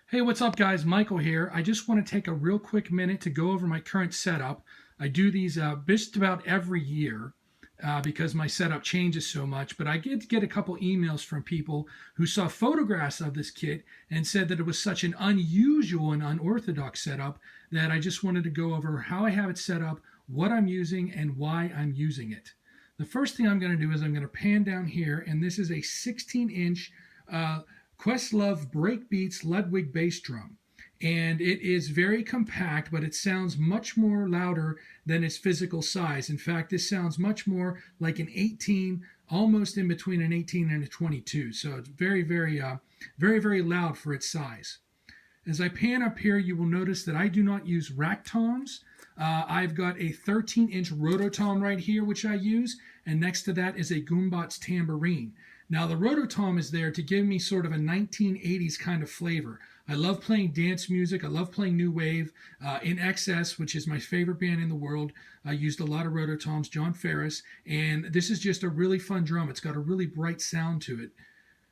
Hey, what's up, guys? Michael here. I just want to take a real quick minute to go over my current setup. I do these just about every year because my setup changes so much. But I did get a couple emails from people who saw photographs of this kit and said that it was such an unusual and unorthodox setup that I just wanted to go over how I have it set up, what I'm using, and why I'm using it. The first thing I'm going to do is I'm going to pan down here, and this is a 16-inch Questlove Breakbeats Ludwig bass drum. And it is very compact, but it sounds much more louder than its physical size. In fact, this sounds much more like an 18, almost in between an 18 and a 22. So it's very loud for its size. As I pan up here, you will notice that I do not use rack toms. I've got a 13-inch rototom right here, which I use, and next to that is a Goombot's tambourine. Now, the rototom is there to give me sort of a 1980s kind of flavor. I love playing dance music. I love playing new wave. In Excess, which is my favorite band in the world, I used a lot of rototoms, John Ferris, and this is just a really fun drum. It's got a really bright sound to it.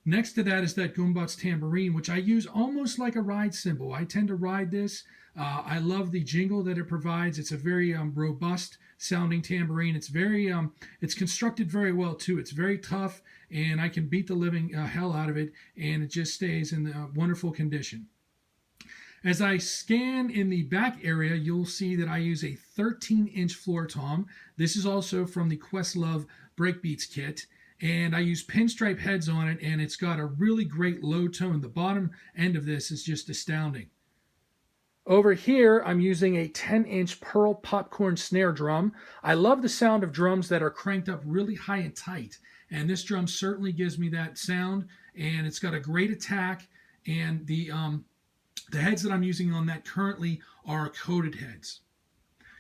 Next to that is that Goombot's tambourine, which I use almost like a ride cymbal. I tend to ride this. I love the jingle that it provides. It's a very robust sounding tambourine. It's constructed very well too. It's very tough, and I can beat the living hell out of it, and it just stays in wonderful condition. As I scan in the back area, you'll see that I use a 13-inch floor tom. This is also from the Questlove Breakbeats kit. And I use pinstripe heads on it, and it's got a really great low tone. The bottom end of this is just astounding. Over here, I'm using a 10-inch Pearl popcorn snare drum. I love the sound of drums that are cranked up really high and tight, and this drum certainly gives me that sound, and it's got a great attack, and the heads that I'm using on that currently are coated heads.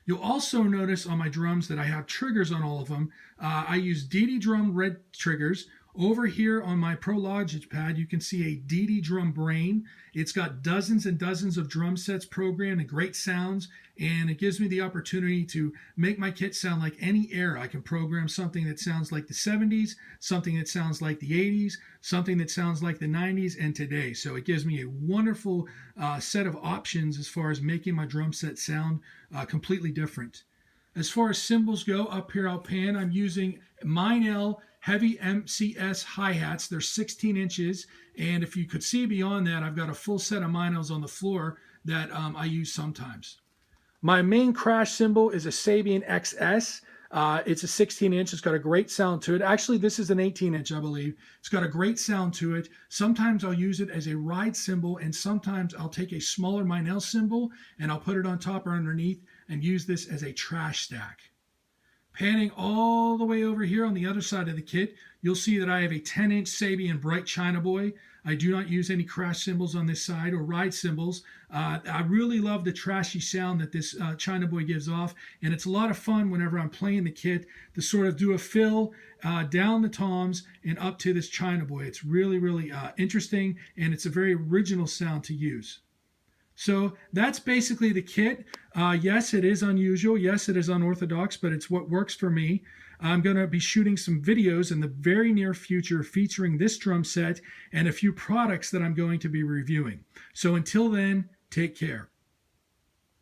You'll also notice on my drums that I have triggers on all of them. I use DD Drum red triggers. Over here on my Pro Logic pad, you can see a DD Drum Brain. It's got dozens and dozens of drum sets programmed and great sounds, and it gives me the opportunity to make my kit sound like any era. I can program something that sounds like the 70s, something that sounds like the 80s, something that sounds like the 90s, and today. So it gives me a wonderful set of options as far as making my drum set sound completely different. As far as cymbals go, up here I'll pan. I'm using Meinl heavy MCS hi-hats. They're 16 inches, and if you could see beyond that, I've got a full set of Meinls on the floor that I use sometimes. My main crash cymbal is a Sabian XS. It's a 16-inch. It's got a great sound to it. Actually, this is an 18-inch, I believe. It's got a great sound to it. Sometimes I'll use it as a ride cymbal, and sometimes I'll take a smaller Meinl cymbal and I'll put it on top or underneath and use this as a trash stack. Panning all the way over here on the other side of the kit, you'll see that I have a 10-inch Sabian Bright China Boy. I do not use any crash cymbals on this side or ride cymbals. I really love the trashy sound that this China Boy gives off, and it's a lot of fun whenever I'm playing the kit to sort of do a fill down the toms and up to this China Boy. It's really interesting, and it's a very original sound to use. So that's basically the kit. Yes, it is unusual. Yes, it is unorthodox, but it's what works for me. I'm going to be shooting some videos in the very near future featuring this drum set and a few products that I'm going to be reviewing. So until then, take care.